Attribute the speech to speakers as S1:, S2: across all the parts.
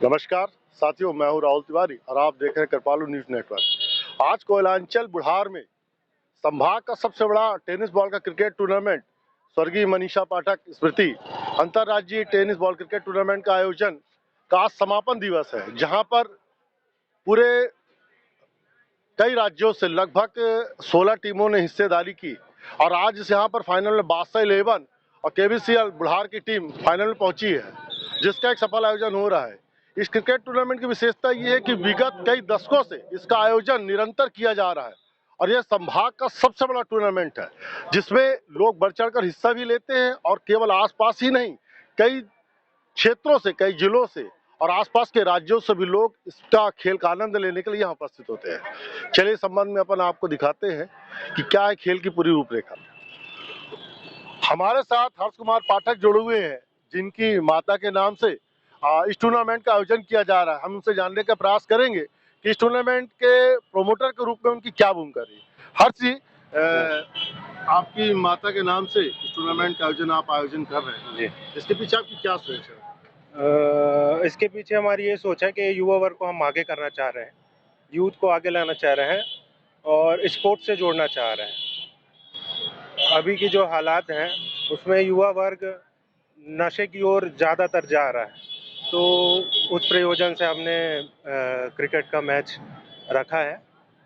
S1: नमस्कार साथियों, मैं हूं राहुल तिवारी और आप देख रहे हैं कृपालु न्यूज नेटवर्क। आज कोयलांचल बुढ़ार में संभाग का सबसे बड़ा टेनिस बॉल का क्रिकेट टूर्नामेंट स्वर्गीय मनीषा पाठक स्मृति अंतर्राज्यीय टेनिस बॉल क्रिकेट टूर्नामेंट का आयोजन का आज समापन दिवस है, जहां पर पूरे कई राज्यों से लगभग 16 टीमों ने हिस्सेदारी की और आज इस यहाँ पर फाइनल में बादशाह 11 और केबीसीएल बुढ़ार की टीम फाइनल में पहुंची है, जिसका एक सफल आयोजन हो रहा है। इस क्रिकेट टूर्नामेंट की विशेषता ये है कि विगत कई दशकों से इसका आयोजन निरंतर किया जा रहा है और यह संभाग का सबसे बड़ा टूर्नामेंट है, जिसमें लोग बढ़ चढ़कर हिस्सा भी लेते हैं और केवल आसपास ही नहीं, कई क्षेत्रों से, कई जिलों से और आसपास के राज्यों से भी लोग इसका खेल का आनंद लेने के लिए यहाँ उपस्थित होते हैं। चलिए इस संबंध में अपन आपको दिखाते हैं कि क्या है खेल की पूरी रूपरेखा। हमारे साथ हर्ष कुमार पाठक जुड़े हुए हैं, जिनकी माता के नाम से इस टूर्नामेंट का आयोजन किया जा रहा है। हम उनसे जानने का प्रयास करेंगे कि इस टूर्नामेंट के प्रोमोटर के रूप में उनकी क्या भूमिका रही। हर्ष जी, आपकी माता के नाम से इस टूर्नामेंट का आयोजन कर रहे हैं जी, इसके पीछे आपकी क्या सोच है?
S2: इसके पीछे हमारी ये सोच है कि युवा वर्ग को हम आगे करना चाह रहे हैं, यूथ को आगे लाना चाह रहे हैं और स्पोर्ट्स से जोड़ना चाह रहे हैं। अभी की जो हालात हैं उसमें युवा वर्ग नशे की ओर ज़्यादातर जा रहा है, तो उस प्रयोजन से हमने क्रिकेट का मैच रखा है।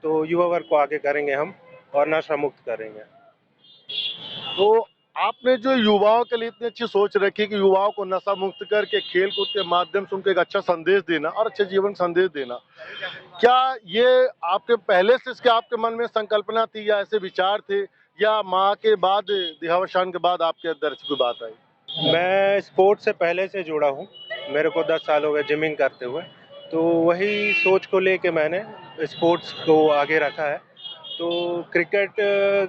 S2: तो युवा वर्ग को आगे करेंगे हम और नशा मुक्त करेंगे।
S1: तो आपने जो युवाओं के लिए इतनी अच्छी सोच रखी कि युवाओं को नशा मुक्त करके खेल कूद के माध्यम से उनको एक अच्छा संदेश देना और अच्छे जीवन संदेश देना, क्या ये आपके पहले से इसके आपके मन में संकल्पना थी या ऐसे विचार थे, या माँ के बाद देहावसान के बाद आपके अंदर कोई बात आई?
S2: मैं स्पोर्ट्स से पहले से जुड़ा हूँ, मेरे को 10 साल हो गए जिमिंग करते हुए, तो वही सोच को लेके मैंने स्पोर्ट्स को आगे रखा है। तो क्रिकेट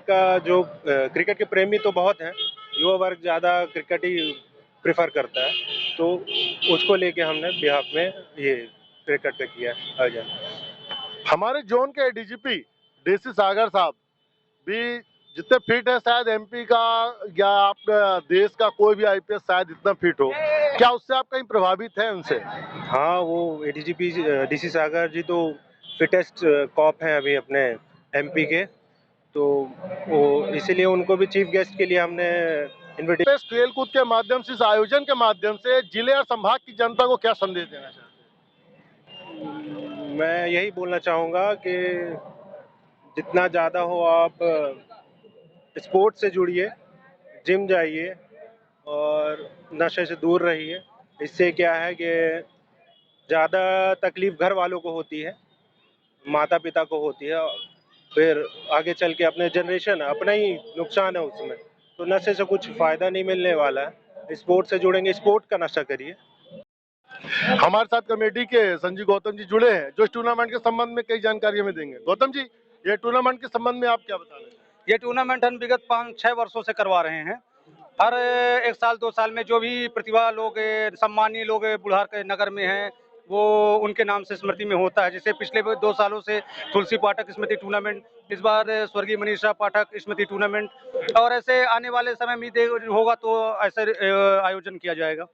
S2: का जो क्रिकेट के प्रेमी तो बहुत हैं, युवा वर्ग ज़्यादा क्रिकेट ही प्रेफर करता है, तो उसको लेके हमने बिहाफ में ये क्रिकेट पे किया है आयोजन।
S1: हमारे जोन के डीजीपी डीसी सागर साहब भी जितने फिट है शायद एमपी का या आप देश का कोई भी आईपीएस शायद इतना फिट हो, क्या उससे आप कहीं प्रभावित हैं उनसे?
S2: हाँ, वो एडीजीपी डीसी सागर जी तो फिटेस्ट कॉप हैं अभी अपने एमपी के, तो वो इसीलिए उनको भी चीफ गेस्ट के लिए हमने
S1: इस खेल कूद के माध्यम से, इस आयोजन के माध्यम से जिले और संभाग की जनता को क्या संदेश देना चाहते हैं?
S2: मैं यही बोलना चाहूँगा कि जितना ज़्यादा हो आप स्पोर्ट्स से जुड़िए, जिम जाइए और नशे से दूर रहिए। इससे क्या है कि ज़्यादा तकलीफ घर वालों को होती है, माता पिता को होती है, फिर आगे चल के अपने जनरेशन अपना ही नुकसान है उसमें। तो नशे से कुछ फ़ायदा नहीं मिलने वाला है। स्पोर्ट्स से जुड़ेंगे, स्पोर्ट का नशा करिए।
S1: हमारे साथ कमेटी के संजीव गौतम जी जुड़े हैं, जो इस टूर्नामेंट के संबंध में कई जानकारी हमें देंगे। गौतम जी, ये टूर्नामेंट के संबंध में आप क्या बता रहे हैं?
S3: ये टूर्नामेंट हम विगत 5-6 वर्षों से करवा रहे हैं। हर 1 साल 2 साल में जो भी प्रतिभा लोग, सम्मानीय लोग बुढ़ार के नगर में हैं, वो उनके नाम से स्मृति में होता है। जैसे पिछले 2 सालों से तुलसी पाठक स्मृति टूर्नामेंट, इस बार स्वर्गीय मनीषा पाठक स्मृति टूर्नामेंट, और ऐसे आने वाले समय में होगा तो ऐसे आयोजन किया जाएगा।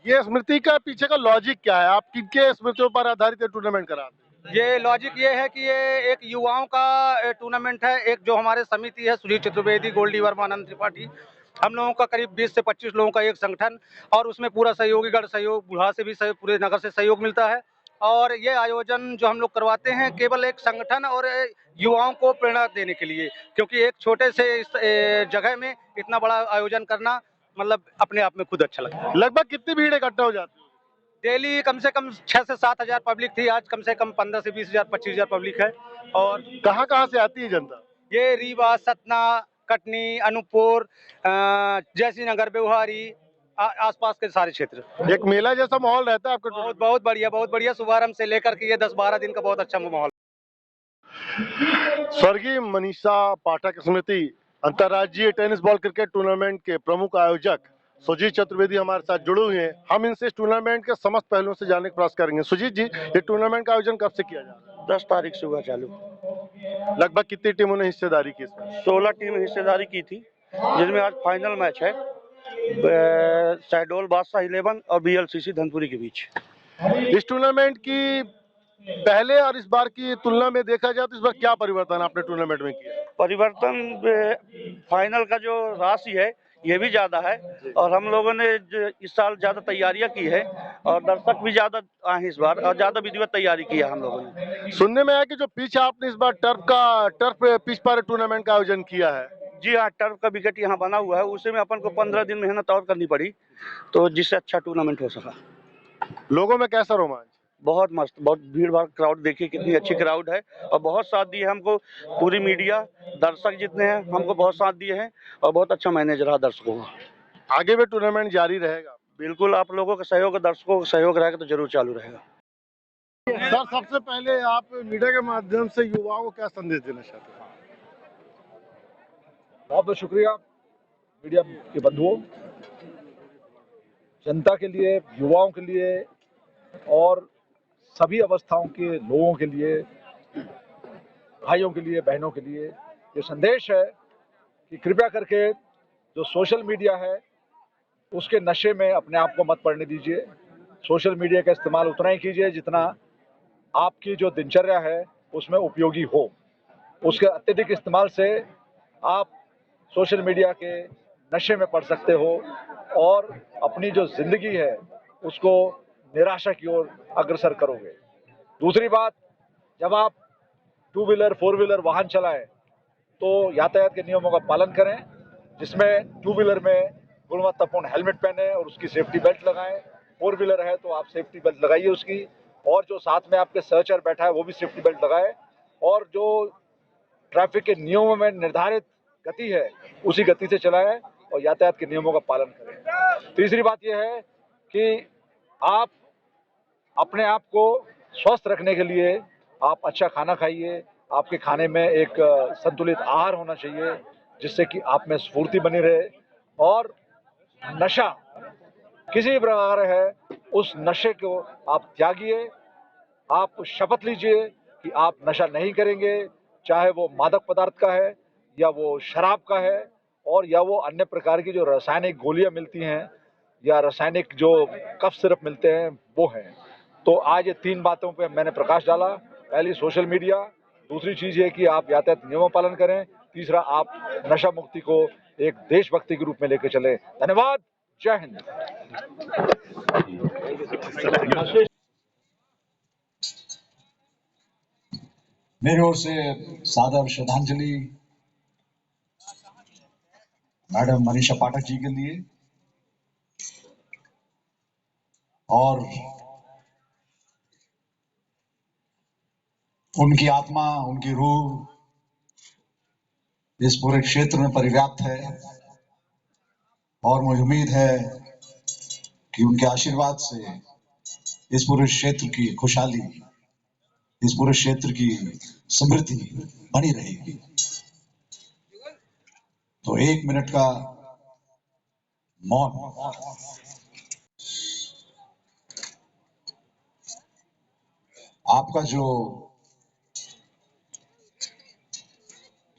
S1: ये स्मृति का पीछे का लॉजिक क्या है? आप किनके स्मृतियों पर आधारित ये टूर्नामेंट कराते हैं?
S3: ये लॉजिक ये है कि ये एक युवाओं का टूर्नामेंट है। एक जो हमारे समिति है, सुधीर चतुर्वेदी, गोल्डी वर्मा, आनंद त्रिपाठी, हम लोगों का करीब 20 से 25 लोगों का एक संगठन, और उसमें पूरा सहयोगी गण सहयोग, बुढ़ा से भी सहयोग, पूरे नगर से सहयोग मिलता है। और ये आयोजन जो हम लोग करवाते हैं केवल एक संगठन और युवाओं को प्रेरणा देने के लिए, क्योंकि एक छोटे से इस जगह में इतना बड़ा आयोजन करना मतलब अपने आप में खुद अच्छा लगता है।
S1: लगभग कितनी भीड़ इकट्ठा हो जाती है?
S3: डेली कम से कम 6 से 7 हजार पब्लिक थी, आज कम से कम 15 से 20 हजार 25 हजार पब्लिक है। और
S1: कहाँ कहाँ से आती है जनता?
S3: ये रीवा, सतना, कटनी, अनूपपुर, जयसिंह नगर, व्यवहारी, आसपास के सारे क्षेत्र।
S1: एक मेला जैसा माहौल रहता है आपके?
S3: बहुत बढ़िया, बहुत बढ़िया। शुभारंभ से लेकर के ये 10-12 दिन का बहुत अच्छा माहौल।
S1: स्वर्गीय मनीषा पाठक स्मृति अंतर्राज्यीय टेनिस बॉल क्रिकेट टूर्नामेंट के प्रमुख आयोजक सुजीत चतुर्वेदी हमारे साथ जुड़े हुए हैं। हम इनसे इस टूर्नामेंट के समस्त पहलुओं से जानने का प्रयास करेंगे। सुजीत जी, ये टूर्नामेंट का आयोजन कब से किया जा रहा है?
S4: 10 तारीख से हुआ चालू।
S1: लगभग कितनी टीमों ने हिस्सेदारी की इसमें?
S4: 16 टीम हिस्सेदारी की थी, जिनमें आज फाइनल मैच है शहडोल बादशाह 11 और बीएलसीसी धनपुरी के बीच।
S1: इस टूर्नामेंट की पहले और इस बार की तुलना में देखा जाए तो इस बार क्या परिवर्तन आपने टूर्नामेंट में किया?
S4: परिवर्तन फाइनल का जो राशि है ये भी ज्यादा है और हम लोगों ने इस साल ज्यादा तैयारियां की है और दर्शक भी ज्यादा आए हैं इस बार और ज्यादा विधिवत तैयारी की है हम लोगों ने।
S1: सुनने में आया कि जो पिच आपने इस बार टर्फ पिच पर टूर्नामेंट का आयोजन किया है।
S4: जी हाँ, टर्फ का विकेट यहाँ बना हुआ है, उसी में अपन को 15 दिन मेहनत और करनी पड़ी तो जिससे अच्छा टूर्नामेंट हो सका।
S1: लोगों में कैसा रोमांच?
S4: बहुत मस्त, बहुत भीड़ भाड़ क्राउड, देखिए कितनी अच्छी क्राउड है और बहुत साथ दिए हमको पूरी मीडिया, दर्शक जितने हैं हमको बहुत साथ दिए हैं और बहुत अच्छा मैनेज रहा दर्शकों का।
S1: आगे भी टूर्नामेंट जारी रहेगा?
S4: बिल्कुल, आप लोगों का सहयोग, दर्शकों का सहयोग रहेगा तो जरूर चालू रहेगा।
S1: सर, सबसे पहले आप मीडिया के माध्यम से युवाओं को क्या संदेश देना चाहते हैं?
S5: बहुत बहुत शुक्रिया मीडिया के बंधुओं, जनता के लिए, युवाओं के लिए और सभी अवस्थाओं के लोगों के लिए, भाइयों के लिए, बहनों के लिए ये संदेश है कि कृपया करके जो सोशल मीडिया है उसके नशे में अपने आप को मत पड़ने दीजिए। सोशल मीडिया का इस्तेमाल उतना ही कीजिए जितना आपकी जो दिनचर्या है उसमें उपयोगी हो। उसके अत्यधिक इस्तेमाल से आप सोशल मीडिया के नशे में पड़ सकते हो और अपनी जो जिंदगी है उसको निराशा की ओर अग्रसर करोगे। दूसरी बात, जब आप 2 व्हीलर 4 व्हीलर वाहन चलाएं तो यातायात के नियमों का पालन करें, जिसमें 2 व्हीलर में गुणवत्तापूर्ण हेलमेट पहने और उसकी सेफ्टी बेल्ट लगाएं। 4 व्हीलर है तो आप सेफ्टी बेल्ट लगाइए उसकी, और जो साथ में आपके सहचर बैठा है वो भी सेफ्टी बेल्ट लगाए और जो ट्रैफिक के नियमों में निर्धारित गति है उसी गति से चलाएं और यातायात के नियमों का पालन करें। तीसरी बात यह है कि आप अपने आप को स्वस्थ रखने के लिए आप अच्छा खाना खाइए। आपके खाने में एक संतुलित आहार होना चाहिए जिससे कि आप में स्फूर्ति बनी रहे, और नशा किसी प्रकार है उस नशे को आप त्यागिए। आप शपथ लीजिए कि आप नशा नहीं करेंगे, चाहे वो मादक पदार्थ का है या वो शराब का है और या वो अन्य प्रकार की जो रासायनिक गोलियां मिलती हैं या रासायनिक जो कफ सिरप मिलते हैं वो हैं। तो आज ये 3 बातों पे मैंने प्रकाश डाला। पहली सोशल मीडिया, दूसरी चीज है कि आप यातायात नियमों पालन करें, तीसरा आप नशा मुक्ति को एक देशभक्ति के रूप में लेकर चले। धन्यवाद, जय हिंद।
S6: मेरी ओर से सादर श्रद्धांजलि मैडम मनीषा पाठक जी के लिए और उनकी आत्मा, उनकी रूह इस पूरे क्षेत्र में परिव्याप्त है और मुझे उम्मीद है कि उनके आशीर्वाद से इस पूरे क्षेत्र की खुशहाली, इस पूरे क्षेत्र की समृद्धि बनी रहेगी। तो 1 मिनट का मौन। आपका जो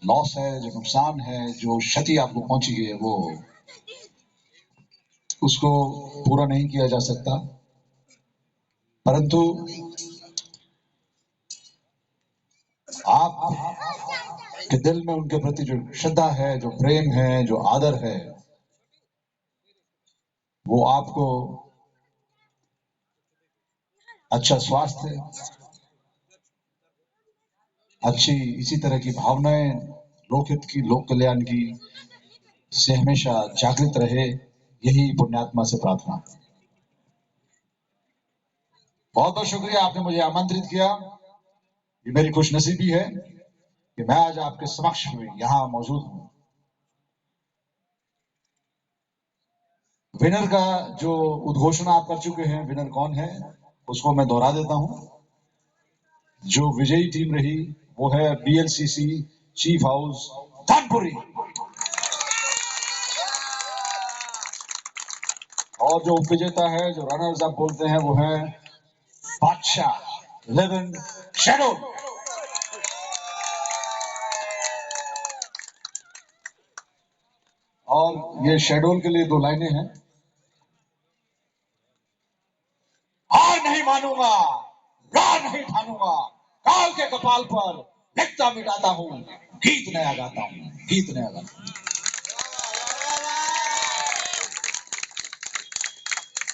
S6: लॉस है, जो नुकसान है, जो क्षति आपको पहुंची है, वो उसको पूरा नहीं किया जा सकता, परंतु आप के दिल में उनके प्रति जो श्रद्धा है, जो प्रेम है, जो आदर है, वो आपको अच्छा स्वास्थ्य, अच्छी इसी तरह की भावनाएं, लोकहित की, लोक कल्याण की से हमेशा जागृत रहे, यही पुण्यात्मा से प्रार्थना। बहुत बहुत शुक्रिया, आपने मुझे आमंत्रित किया। ये मेरी खुशनसीबी है कि मैं आज आपके समक्ष में यहां मौजूद हूं। विनर का जो उद्घोषणा आप कर चुके हैं, विनर कौन है उसको मैं दोहरा देता हूं। जो विजयी टीम रही वो है बीएलसीसी चीफ हाउस धानपुरी, और जो उपविजेता है, जो रनर्स आप बोलते हैं, वो है बादशाह 11 शैडो। और ये शेड्यूल के लिए 2 लाइनें हैं। हार नहीं मानी कपाल पर लिखता मिटाता हूँ, गीत नया गाता हूँ, गीत नया गाता हूँ।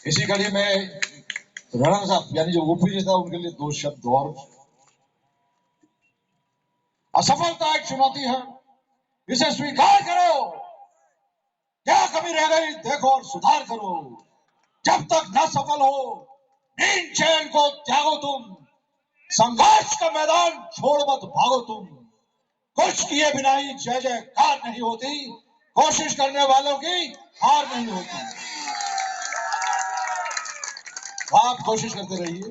S6: इसी कड़ी में रनर्स अप यानी जो ओपी था उनके लिए 2 शब्द और। असफलता एक चुनौती है, इसे स्वीकार करो, क्या कमी रह गई देखो और सुधार करो। जब तक न सफल हो नींद चैन को त्यागो तुम, संघर्ष का मैदान छोड़ मत भागो तुम। कुछ किए बिना ही जय जयकार नहीं होती, कोशिश करने वालों की हार नहीं होती। आप कोशिश करते रहिए,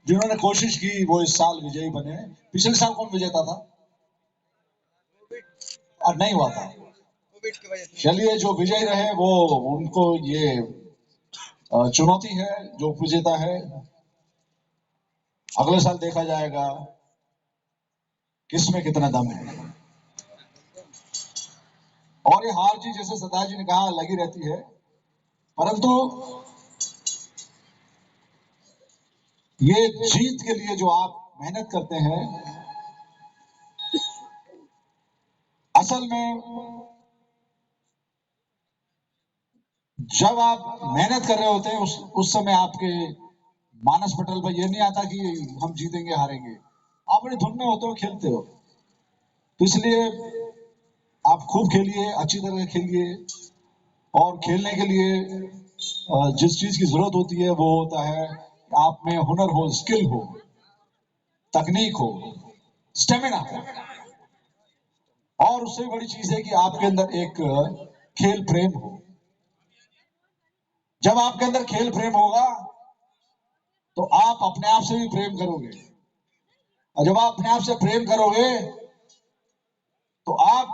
S6: जिन्होंने कोशिश की वो इस साल विजयी बने। पिछले साल कौन विजेता था? और नहीं हुआ था। चलिए, जो विजयी रहे वो उनको ये चुनौती है, जो विजेता है अगले साल देखा जाएगा किसमें कितना दम है। और ये हार जीत जैसे सरदार जी ने कहा लगी रहती है, परंतु ये जीत के लिए जो आप मेहनत करते हैं, असल में जब आप मेहनत कर रहे होते हैं उस समय आपके मानस पटल पर यह नहीं आता कि हम जीतेंगे हारेंगे। आप अपनी धुन में होते हो, खेलते हो। तो इसलिए आप खूब खेलिए, अच्छी तरह खेलिए। और खेलने के लिए जिस चीज की जरूरत होती है वो होता है आप में हुनर हो, स्किल हो, तकनीक हो, स्टेमिना हो। और उससे बड़ी चीज है कि आपके अंदर एक खेल प्रेम हो। जब आपके अंदर खेल प्रेम होगा तो आप अपने आप से भी प्रेम करोगे, और जब आप अपने आप से प्रेम करोगे तो आप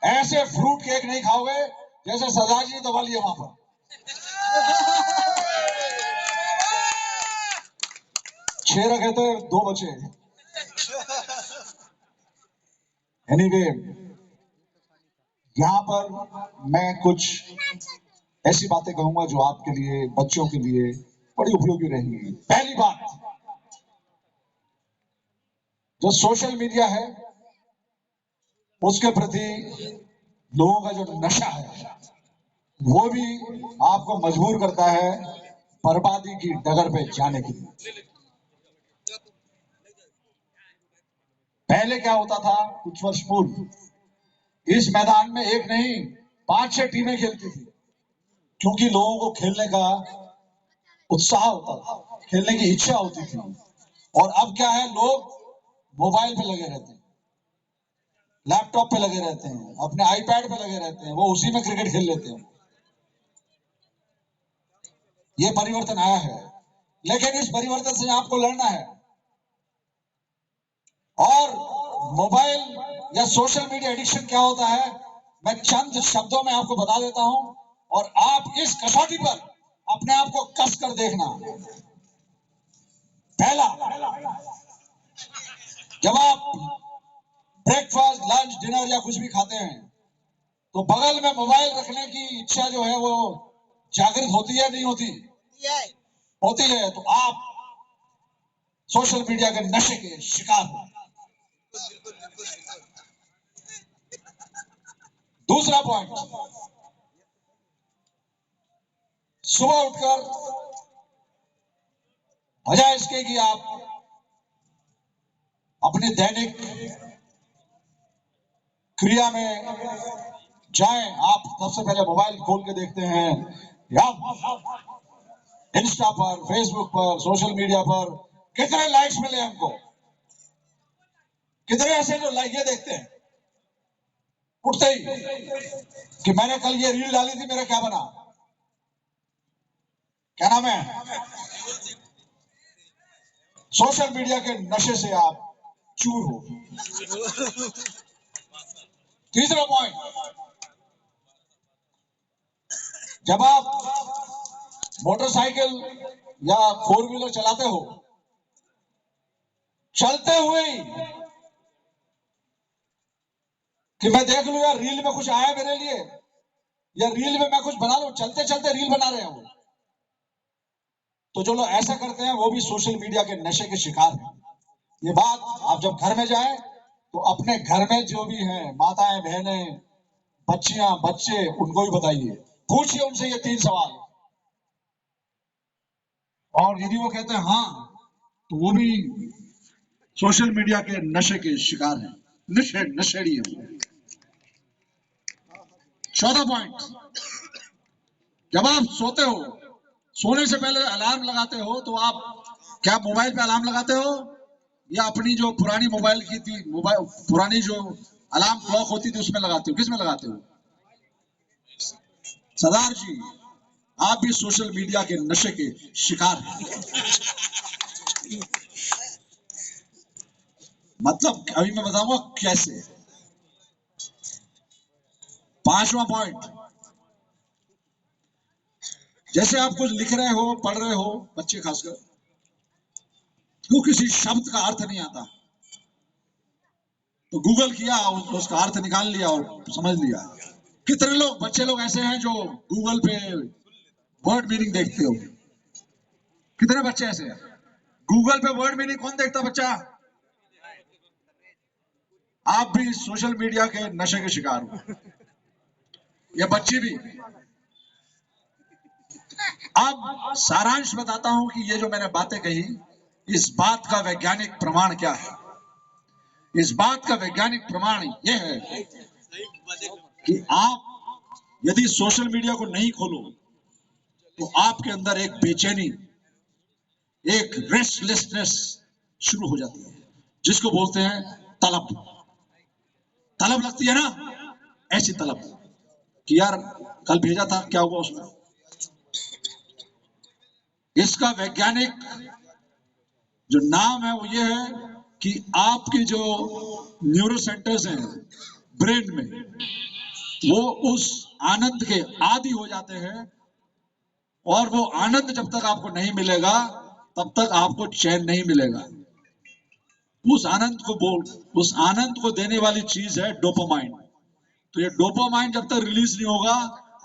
S6: ऐसे फ्रूट केक नहीं खाओगे जैसे सरदार जी ने दबा लिया वहां पर। 6 रखे थे, 2 बचे। एनीवे, यहां पर मैं कुछ ऐसी बातें कहूंगा जो आपके लिए, बच्चों के लिए बड़ी उपयोगी रहेंगी। पहली बात, जो सोशल मीडिया है उसके प्रति लोगों का जो नशा है वो भी आपको मजबूर करता है बर्बादी की डगर पे जाने के लिए। पहले क्या होता था, कुछ वर्ष पूर्व इस मैदान में एक नहीं 5-6 टीमें खेलती थी, क्योंकि लोगों को खेलने का उत्साह होता था, खेलने की इच्छा होती थी। और अब क्या है, लोग मोबाइल पे लगे रहते हैं, लैपटॉप पे लगे रहते हैं, अपने आईपैड पे लगे रहते हैं, वो उसी में क्रिकेट खेल लेते हैं। ये परिवर्तन आया है, लेकिन इस परिवर्तन से आपको लड़ना है। और मोबाइल या सोशल मीडिया एडिक्शन क्या होता है, मैं चंद शब्दों में आपको बता देता हूं, और आप इस कसौटी पर अपने आप को कस कर देखना। पहला, जब आप ब्रेकफास्ट, लंच, डिनर या कुछ भी खाते हैं तो बगल में मोबाइल रखने की इच्छा जो है वो जागृत होती है, नहीं होती? होती है। तो आप सोशल मीडिया के नशे के शिकार हो। दूसरा पॉइंट, सुबह उठकर वजह इसके कि आप अपनी दैनिक क्रिया में जाएं, आप सबसे पहले मोबाइल खोल के देखते हैं या इंस्टा पर, फेसबुक पर, सोशल मीडिया पर कितने लाइक्स मिले हमको, कितने ऐसे जो लाइक, ये देखते हैं उठते ही कि मैंने कल ये रील डाली थी, मेरा क्या बना, क्या नाम है। सोशल मीडिया के नशे से आप चूर हो। तीसरा पॉइंट, जब आप मोटरसाइकिल या 4 व्हीलर चलाते हो, चलते हुए कि मैं देख लूं यार रील में कुछ आया मेरे लिए, या रील में मैं कुछ बना लूं, चलते चलते रील बना रहे हैं वो। तो जो लोग ऐसा करते हैं वो भी सोशल मीडिया के नशे के शिकार हैं। ये बात आप जब घर में जाए तो अपने घर में जो भी हैं माताएं बहनें बच्चियां बच्चे उनको भी बताइए, पूछिए उनसे ये 3 सवाल। और यदि वो कहते हैं हाँ, तो वो भी सोशल मीडिया के नशे के शिकार हैं, नशेड़ी है वो। 14 पॉइंट, जब आप सोते हो, सोने से पहले अलार्म लगाते हो तो आप क्या मोबाइल पे अलार्म लगाते हो या अपनी जो पुरानी मोबाइल की थी, मोबाइल पुरानी जो अलार्म क्लॉक होती थी उसमें लगाते हो? किस में लगाते हो? सरदार जी, आप भी सोशल मीडिया के नशे के शिकार हैं। मतलब अभी मैं बताऊंगा कैसे। 5वां पॉइंट, जैसे आप कुछ लिख रहे हो, पढ़ रहे हो, बच्चे खासकर, तो किसी शब्द का अर्थ नहीं आता तो गूगल किया, उसका अर्थ निकाल लिया और समझ लिया। कितने लोग बच्चे लोग ऐसे हैं जो गूगल पे वर्ड मीनिंग देखते हो? कितने बच्चे ऐसे हैं? गूगल पे वर्ड मीनिंग कौन देखता बच्चा? आप भी सोशल मीडिया के नशे के शिकार हो, या बच्ची भी। अब सारांश बताता हूं कि ये जो मैंने बातें कही, इस बात का वैज्ञानिक प्रमाण क्या है। इस बात का वैज्ञानिक प्रमाण यह है कि आप यदि सोशल मीडिया को नहीं खोलो तो आपके अंदर एक बेचैनी, एक रेस्टलेसनेस शुरू हो जाती है, जिसको बोलते हैं तलब। तलब लगती है ना, ऐसी तलब कि यार कल भेजा था, क्या हुआ उसमें। इसका वैज्ञानिक जो नाम है वो ये है कि आपके जो न्यूरो सेंटर्स हैं ब्रेन में, वो उस आनंद के आदी हो जाते हैं, और वो आनंद जब तक आपको नहीं मिलेगा तब तक आपको चैन नहीं मिलेगा। उस आनंद को देने वाली चीज है डोपामाइन। तो ये डोपामाइन जब तक रिलीज नहीं होगा,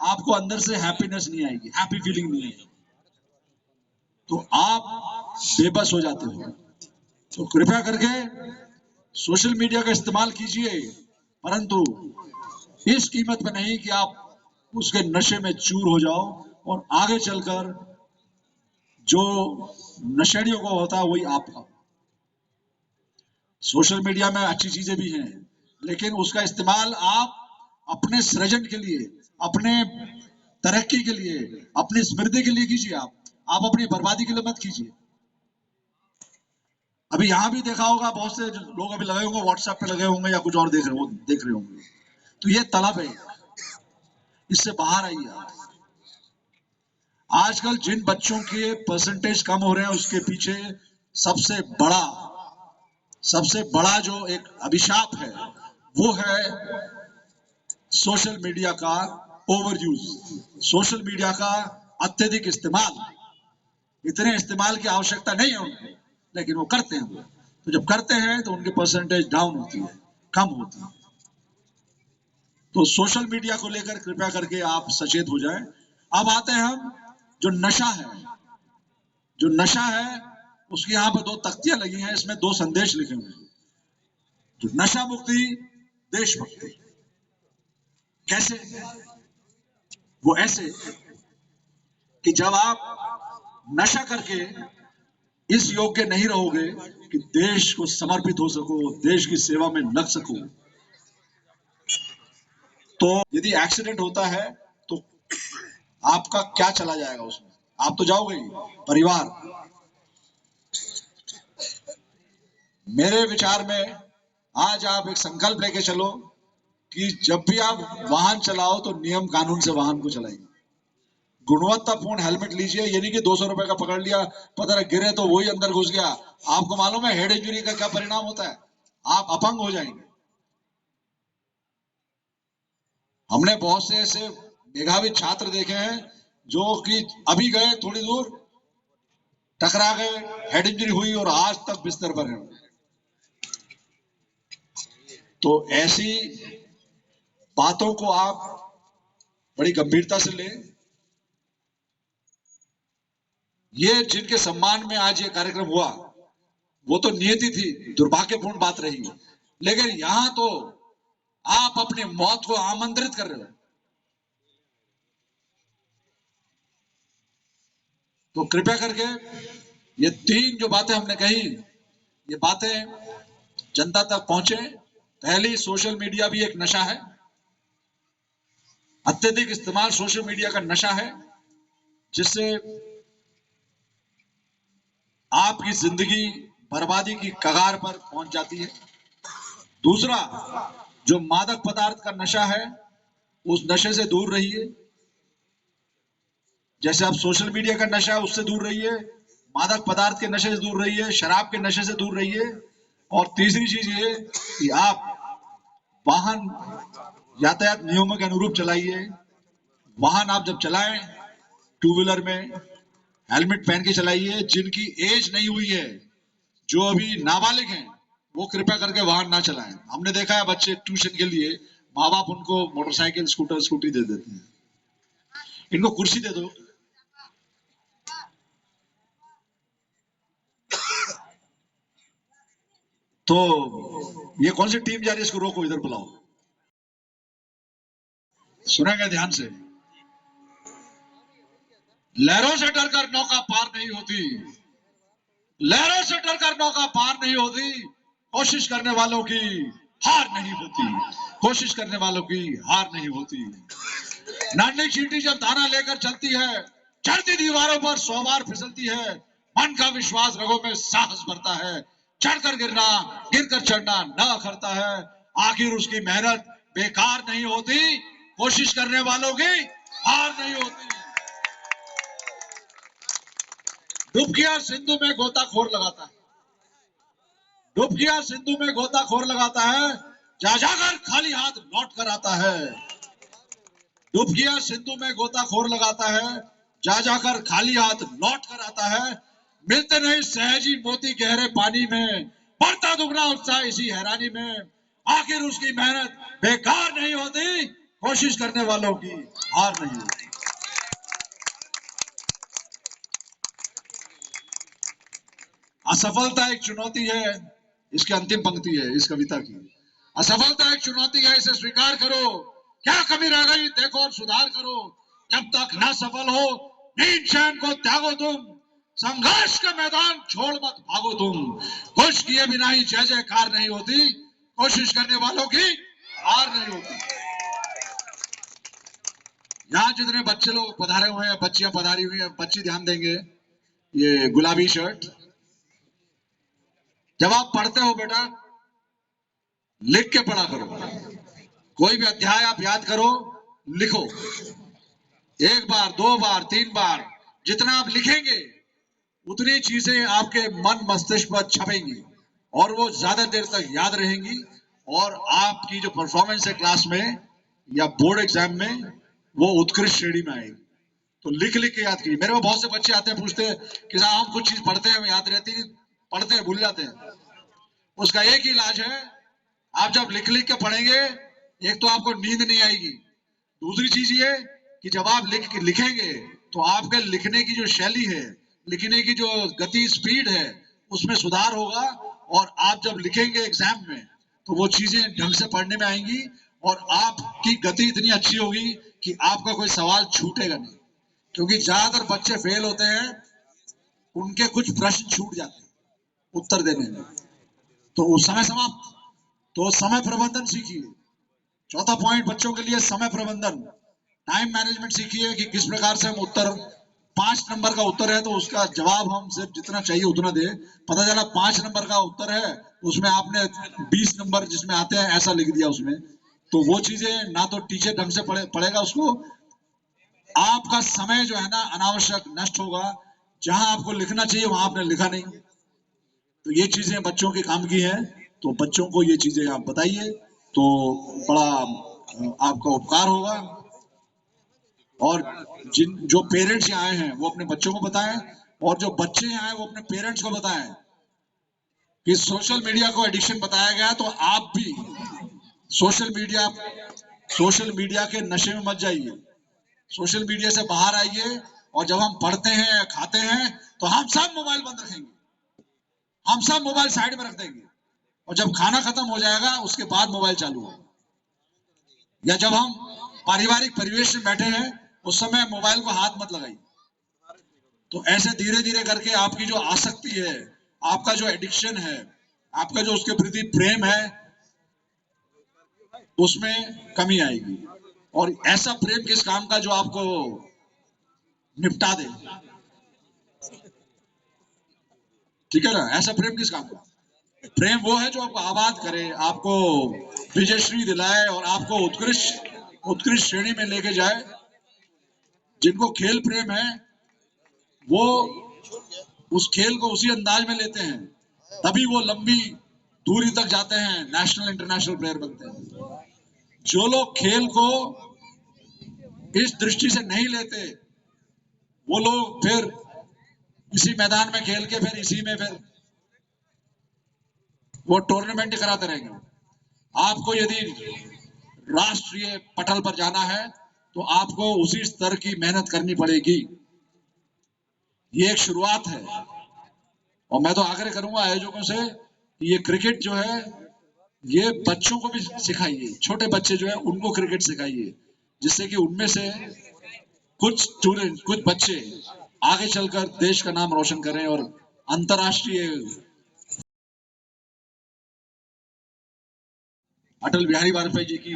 S6: आपको अंदर से हैप्पीनेस नहीं आएगी, हैप्पी फीलिंग नहीं आएगी, तो आप बेबस हो जाते हो। तो कृपया करके सोशल मीडिया का इस्तेमाल कीजिए, परंतु इस कीमत पे नहीं कि आप उसके नशे में चूर हो जाओ और आगे चलकर जो नशेड़ियों को होता है वही आपका। सोशल मीडिया में अच्छी चीजें भी हैं, लेकिन उसका इस्तेमाल आप अपने सृजन के लिए, अपने तरक्की के लिए, अपनी समृद्धि के लिए कीजिए। आप अपनी बर्बादी के लिए मत कीजिए। अभी यहां भी देखा होगा, बहुत से लोग अभी लगे होंगे, व्हाट्सएप पे लगे होंगे या कुछ और देख रहे होंगे। तो ये तलब है, इससे बाहर आइए आप। आजकल जिन बच्चों के परसेंटेज कम हो रहे हैं, उसके पीछे सबसे बड़ा जो एक अभिशाप है वो है सोशल मीडिया का ओवर यूज, सोशल मीडिया का अत्यधिक इस्तेमाल। इतने इस्तेमाल की आवश्यकता नहीं है उनको, लेकिन वो करते हैं। तो जब करते हैं तो उनकी परसेंटेज डाउन होती है, कम होती है। तो सोशल मीडिया को लेकर कृपया करके आप सचेत हो जाएं। अब आते हैं हम जो नशा है, उसकी यहाँ पर 2 तख्तियां लगी हैं, इसमें 2 संदेश लिखे हुए हैं। जो नशा मुक्ति, देशभक्ति। कैसे? वो ऐसे कि जब आप नशा करके इस योग्य नहीं रहोगे कि देश को समर्पित हो सको, देश की सेवा में लग सको, तो यदि एक्सीडेंट होता है तो आपका क्या चला जाएगा उसमें? आप तो जाओगे ही, परिवार। मेरे विचार में आज आप एक संकल्प लेके चलो कि जब भी आप वाहन चलाओ तो नियम कानून से वाहन को चलाइए। गुणवत्तापूर्ण हेलमेट लीजिए, ये नहीं कि 200 रुपए का पकड़ लिया, पता नहीं गिरे तो वही अंदर घुस गया। आपको मालूम है हेड इंजरी का क्या परिणाम होता है? आप अपंग हो जाएंगे। हमने बहुत से ऐसे मेधावी छात्र देखे हैं जो कि अभी गए थोड़ी दूर, टकरा गए, हेड इंजरी हुई और आज तक बिस्तर पर हैं। तो ऐसी बातों को आप बड़ी गंभीरता से लें। ये जिनके सम्मान में आज ये कार्यक्रम हुआ, वो तो नियति थी, दुर्भाग्यपूर्ण बात रही। लेकिन यहां तो आप अपनी मौत को आमंत्रित कर रहे हो। तो कृपया करके ये 3 जो बातें हमने कही, ये बातें जनता तक पहुंचे। पहली, सोशल मीडिया भी एक नशा है। अत्यधिक इस्तेमाल सोशल मीडिया का नशा है, जिससे आपकी जिंदगी बर्बादी की कगार पर पहुंच जाती है। दूसरा, जो मादक पदार्थ का नशा है, उस नशे से दूर रहिए। जैसे आप सोशल मीडिया का नशा है, उससे दूर रहिए। मादक पदार्थ के नशे से दूर रहिए, शराब के नशे से दूर रहिए। और तीसरी चीज ये कि आप वाहन यातायात नियमों के अनुरूप चलाइए। वाहन आप जब चलाएं, टू व्हीलर में हेलमेट पहन के चलाइए। जिनकी एज नहीं हुई है, जो अभी नाबालिग हैं, वो कृपया करके वाहन ना चलाएं। हमने देखा है बच्चे ट्यूशन के लिए माँ बाप उनको मोटरसाइकिल, स्कूटर, स्कूटी दे देते हैं। इनको कुर्सी दे दो। तो ये कौन सी टीम जा रही है, इसको रोको, इधर बुलाओ। सुनेंगे ध्यान से। लहरों से डरकर नौका पार नहीं होती, लहरों से डरकर नौका पार नहीं होती। कोशिश करने वालों की हार नहीं होती, कोशिश करने वालों की हार नहीं होती। नानी चींटी जब दाना लेकर चलती है, चढ़ती दीवारों पर 100 बार फिसलती है। मन का विश्वास रगों में साहस भरता है। चढ़कर गिरना, गिरकर चढ़ना न अखरता है। आखिर उसकी मेहनत बेकार नहीं होती, कोशिश करने वालों की हार नहीं होती। डुबकिया सिंधु में गोताखोर लगाता है, डुबकिया सिंधु में गोताखोर लगाता है। जा जाकर खाली हाथ लौट कर आता है। डुबकिया सिंधु में गोताखोर लगाता है, जा जाकर खाली हाथ लौट कर आता है। मिलते नहीं सहजी मोती गहरे पानी में, बढ़ता दुगना उत्साह इसी हैरानी में। आखिर उसकी मेहनत बेकार नहीं होती, कोशिश करने वालों की हार नहीं होती। असफलता एक चुनौती है, इसकी अंतिम पंक्ति है इस कविता की। असफलता एक चुनौती है, इसे स्वीकार करो। क्या कमी रह गई देखो और सुधार करो। जब तक न सफल हो नींद चैन को त्यागो तुम, संघर्ष का मैदान छोड़ मत भागो तुम। कुछ किए बिना ही जय जयकार नहीं होती, कोशिश करने वालों की हार नहीं होती। यहाँ जितने बच्चे लोग पधारे हुए हैं, बच्चियां पधारी हुई हैं, बच्ची ध्यान देंगे। ये गुलाबी शर्ट, जब आप पढ़ते हो बेटा, लिख के पढ़ा करो। कोई भी अध्याय आप याद करो, लिखो। 1 बार, 2 बार, 3 बार, जितना आप लिखेंगे उतनी चीजें आपके मन मस्तिष्क पर छपेंगी और वो ज्यादा देर तक याद रहेंगी। और आपकी जो परफॉर्मेंस है क्लास में या बोर्ड एग्जाम में, वो उत्कृष्ट श्रेणी में आएगी। तो लिख लिख के याद कीजिए। मेरे को बहुत से बच्चे आते हैं, पूछते हैं कि साहब हम कुछ चीज पढ़ते हैं, याद रहती नहीं, पढ़ते हैं भूल जाते हैं। उसका एक ही इलाज है, आप जब लिख लिख के पढ़ेंगे, एक तो आपको नींद नहीं आएगी, दूसरी चीज ये कि जब आप लिखेंगे तो आपके लिखने की जो शैली है, लिखने की जो गति, स्पीड है, उसमें सुधार होगा। और आप जब लिखेंगे एग्जाम में तो वो चीजें ढंग से पढ़ने में आएंगी और आपकी गति इतनी अच्छी होगी कि आपका कोई सवाल छूटेगा नहीं। क्योंकि ज्यादातर बच्चे फेल होते हैं, उनके कुछ प्रश्न छूट जाते हैं उत्तर देने में। तो उस समय समाप्त। तो समय प्रबंधन सीखिए। चौथा पॉइंट बच्चों के लिए समय प्रबंधन, टाइम मैनेजमेंट सीखिए कि किस प्रकार से हम उत्तर, 5 नंबर का उत्तर है तो उसका जवाब हम सिर्फ जितना चाहिए उतना दे। पता चला 5 नंबर का उत्तर है, उसमें आपने 20 नंबर जिसमें आते हैं ऐसा लिख दिया उसमें, तो वो चीजें ना तो टीचर ढंग से पढ़ेगा उसको, आपका समय जो है ना अनावश्यक नष्ट होगा। जहां आपको लिखना चाहिए वहां आपने लिखा नहीं। तो ये चीजें बच्चों के काम की हैं, तो बच्चों को ये चीजें आप बताइए तो बड़ा आपका उपकार होगा। और जो पेरेंट्स यहाँ आए हैं वो अपने बच्चों को बताएं, और जो बच्चे यहाँ आए वो अपने पेरेंट्स को बताएं कि सोशल मीडिया को एडिक्शन बताया गया, तो आप भी सोशल मीडिया के नशे में मत जाइए। सोशल मीडिया से बाहर आइए, और जब हम पढ़ते हैं, खाते हैं, तो हम सब मोबाइल बंद रखेंगे। हम सब मोबाइल साइड में रख देंगे और जब खाना खत्म हो जाएगा उसके बाद मोबाइल चालू होगा, या जब हम पारिवारिक परिवेश में बैठे हैं उस समय मोबाइल को हाथ मत लगाइए। तो ऐसे धीरे धीरे करके आपकी जो आसक्ति है, आपका जो एडिक्शन है, आपका जो उसके प्रति प्रेम है, उसमें कमी आएगी। और ऐसा प्रेम किस काम का जो आपको निपटा दे, ठीक है ना? ऐसा प्रेम किस काम का? प्रेम वो है जो आपको आबाद करे, आपको विजयश्री दिलाए और आपको उत्कृष्ट श्रेणी में लेके जाए। जिनको खेल प्रेम है वो उस खेल को उसी अंदाज में लेते हैं, तभी वो लंबी दूरी तक जाते हैं, नेशनल इंटरनेशनल प्लेयर बनते हैं। जो लोग खेल को इस दृष्टि से नहीं लेते वो लोग फिर इसी मैदान में खेल के फिर इसी में फिर वो टूर्नामेंट कराते रहेंगे। आपको यदि राष्ट्रीय पटल पर जाना है तो आपको उसी स्तर की मेहनत करनी पड़ेगी। ये एक शुरुआत है और मैं तो आग्रह करूंगा आयोजकों से कि ये क्रिकेट जो है ये बच्चों को भी सिखाइए, छोटे बच्चे जो है उनको क्रिकेट सिखाइए, जिससे कि उनमें से कुछ बच्चे आगे चलकर देश का नाम रोशन करें और अंतर्राष्ट्रीय। अटल बिहारी वाजपेयी जी की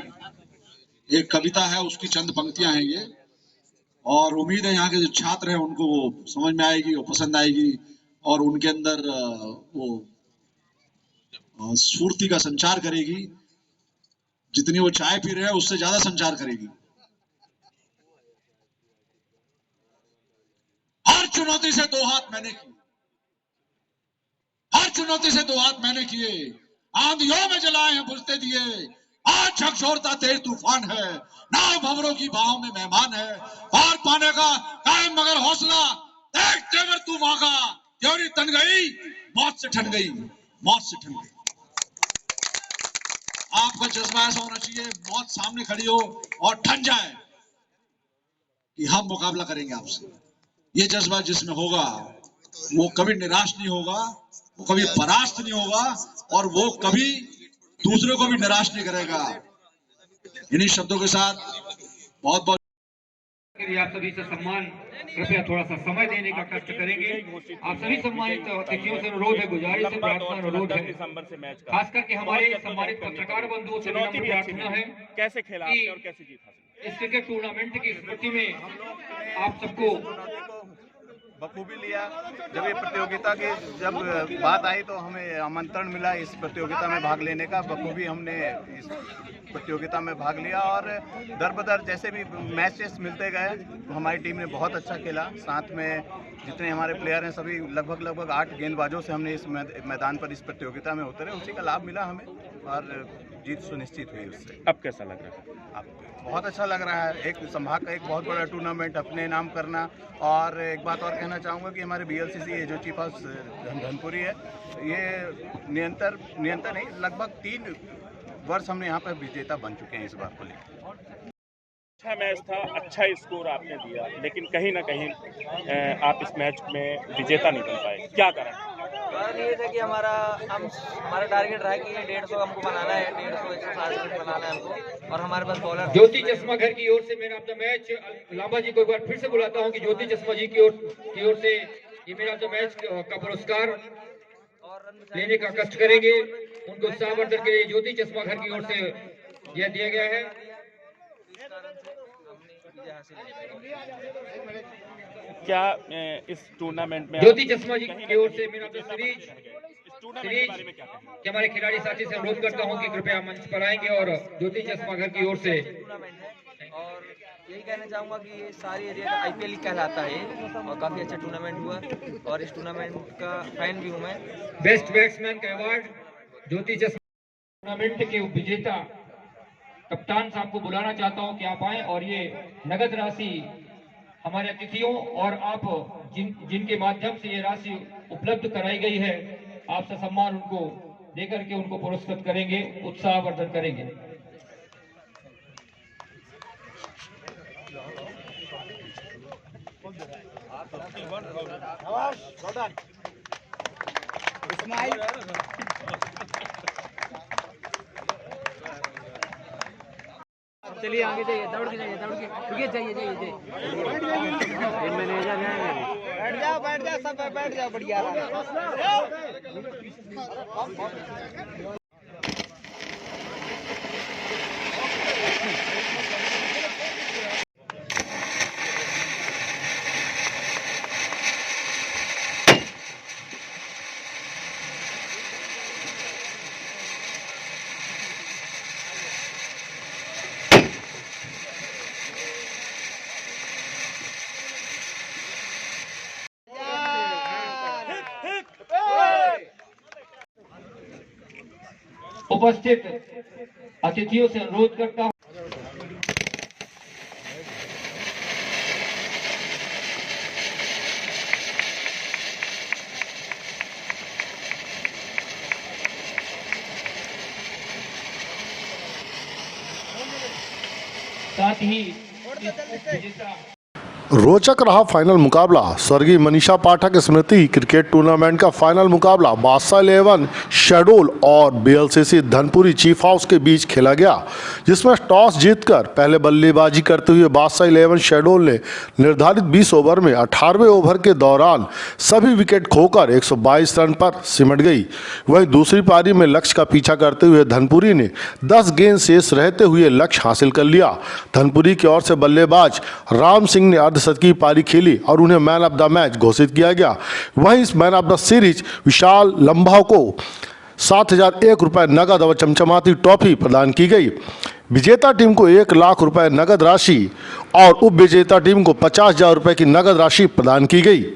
S6: एक कविता है, उसकी चंद पंक्तियां हैं ये, और उम्मीद है यहाँ के जो छात्र हैं उनको वो समझ में आएगी, वो पसंद आएगी और उनके अंदर वो स्फूर्ति का संचार करेगी। जितनी वो चाय पी रहे हैं उससे ज्यादा संचार करेगी। हर चुनौती से दो हाथ मैंने किए, हर चुनौती से दो हाथ मैंने किए, आंधियों में जलाए हैं बुझते दिए, आज झकझोरता तेज तूफान है, नाव भंवरों की बाहों में मेहमान है, पार पाने का कायम मगर हौसला, देख तेवर तू वहां का, त्योरी तन गई मौत से ठन गई, मौत से ठन गई। आपका जज्बा ऐसा होना चाहिए, मौत सामने खड़ी हो और ठन जाए कि हम मुकाबला करेंगे आपसे। ये जज्बा जिसमें होगा वो कभी निराश नहीं होगा, वो कभी परास्त नहीं होगा और वो कभी दूसरों को भी निराश नहीं करेगा। इन्हीं शब्दों के साथ बहुत बहुत
S7: आप सभी से सम्मान, कृपया थोड़ा सा समय देने का कष्ट करेंगे। आप सभी सम्मानित अतिथियों से अनुरोध है, गुजारिश है, प्रार्थना अनुरोध है, खास करके हमारे सम्मानित पत्रकार बंधुओं से विनम्र प्रार्थना है
S8: कैसे खेला आपने और कैसे जीता?
S7: इस क्रिकेट टूर्नामेंट की स्मृति में आप सबको
S8: बखूबी लिया। जब ये प्रतियोगिता की जब बात आई तो हमें आमंत्रण मिला इस प्रतियोगिता में भाग लेने का, बखूबी हमने इस प्रतियोगिता में भाग लिया और दर बदर जैसे भी मैचेस मिलते गए हमारी टीम ने बहुत अच्छा खेला। साथ में जितने हमारे प्लेयर हैं सभी लगभग 8 गेंदबाजों से हमने इस मैदान पर इस प्रतियोगिता में उतरे, उसी का लाभ मिला हमें और जीत सुनिश्चित हुई उससे। अब कैसा लग रहा है?
S6: अब बहुत अच्छा लग रहा है, एक संभाग का एक बहुत बड़ा टूर्नामेंट अपने नाम करना। और एक बात और कहना चाहूँगा कि हमारे BLCC जो चीफ ऑफ धनपुरी है, ये निरंतर नहीं लगभग 3 वर्ष हमने यहाँ पर विजेता बन चुके हैं इस बार को लेकर।
S8: अच्छा मैच था, अच्छा स्कोर आपने दिया, लेकिन कहीं ना कहीं आप इस मैच में विजेता नहीं बन पाए, क्या कारण?
S9: कारण ये था कि हमारा टारगेट रहा कि 150 हमको बनाना है, 150-160 बनाना है हमको, और हमारे पास बॉलर।
S7: ज्योति चश्मा घर की ओर से man of the match Lamba ji को एक बार फिर से बुलाता हूं कि ज्योति चश्मा जी की ओर से ये मैन ऑफ द मैच का पुरस्कार लेने का कष्ट करेंगे। उनको उत्साहवर्धन के लिए ज्योति चश्मा घर की ओर से यह दिया गया है।
S8: क्या इस टूर्नामेंट में
S7: ज्योति चश्मा जी की ओर से मैन ऑफ द सीरीज के हमारे खिलाड़ी साथी से अनुरोध करता हूं कि कृपया मंच पर आएंगे और ज्योति चश्मा घर की ओर से।
S9: और यही कहना चाहूँगा कि ये सारी एरिया का IPL कहलाता है और काफ़ी अच्छा टूर्नामेंट हुआ और इस टूर्नामेंट का फैन भी हूँ मैं।
S7: बेस्ट बैट्समैन का अवार्ड ज्योति चश्मा टूर्नामेंट के विजेता कप्तान साहब को बुलाना चाहता हूं कि आप आएं और ये नगद राशि हमारे अतिथियों और आप जिनके माध्यम से ये राशि उपलब्ध कराई गई है, आपसे सम्मान उनको देकर के उनको पुरस्कृत करेंगे, उत्साहवर्धन करेंगे।
S9: चलिए आगे जाइए, दौड़ के जाइए, दौड़ के जाइए, जाइए मैनेजर हैं। बैठ जाओ सब, बैठ जाओ, बढ़िया
S7: उपस्थित अतिथियों से अनुरोध करता हूं साथ ही विजेता
S1: रोचक रहा फाइनल मुकाबला। स्वर्गीय मनीषा पाठक स्मृति क्रिकेट टूर्नामेंट का फाइनल मुकाबला बादशाह 11 शहडोल और बीएलसीसी धनपुरी चीफ हाउस के बीच खेला गया, जिसमें टॉस जीतकर पहले बल्लेबाजी करते हुए बादशाह 11 शहडोल ने निर्धारित 20 ओवर में 18वें ओवर के दौरान सभी विकेट खोकर 122 रन पर सिमट गई। वहीं दूसरी पारी में लक्ष्य का पीछा करते हुए धनपुरी ने 10 गेंद शेष रहते हुए लक्ष्य हासिल कर लिया। धनपुरी की ओर से बल्लेबाज राम सिंह ने अर्धशतकीय पारी खेली और उन्हें मैन ऑफ द मैच घोषित किया गया। वहीं इस मैन ऑफ द सीरीज विशाल लंबाव को 7,001 रुपये नगद और चमचमाती ट्रॉफी प्रदान की गई। विजेता टीम को 1 लाख रुपए नगद राशि और उप विजेता टीम को 50,000 रुपये की नगद राशि प्रदान की गई।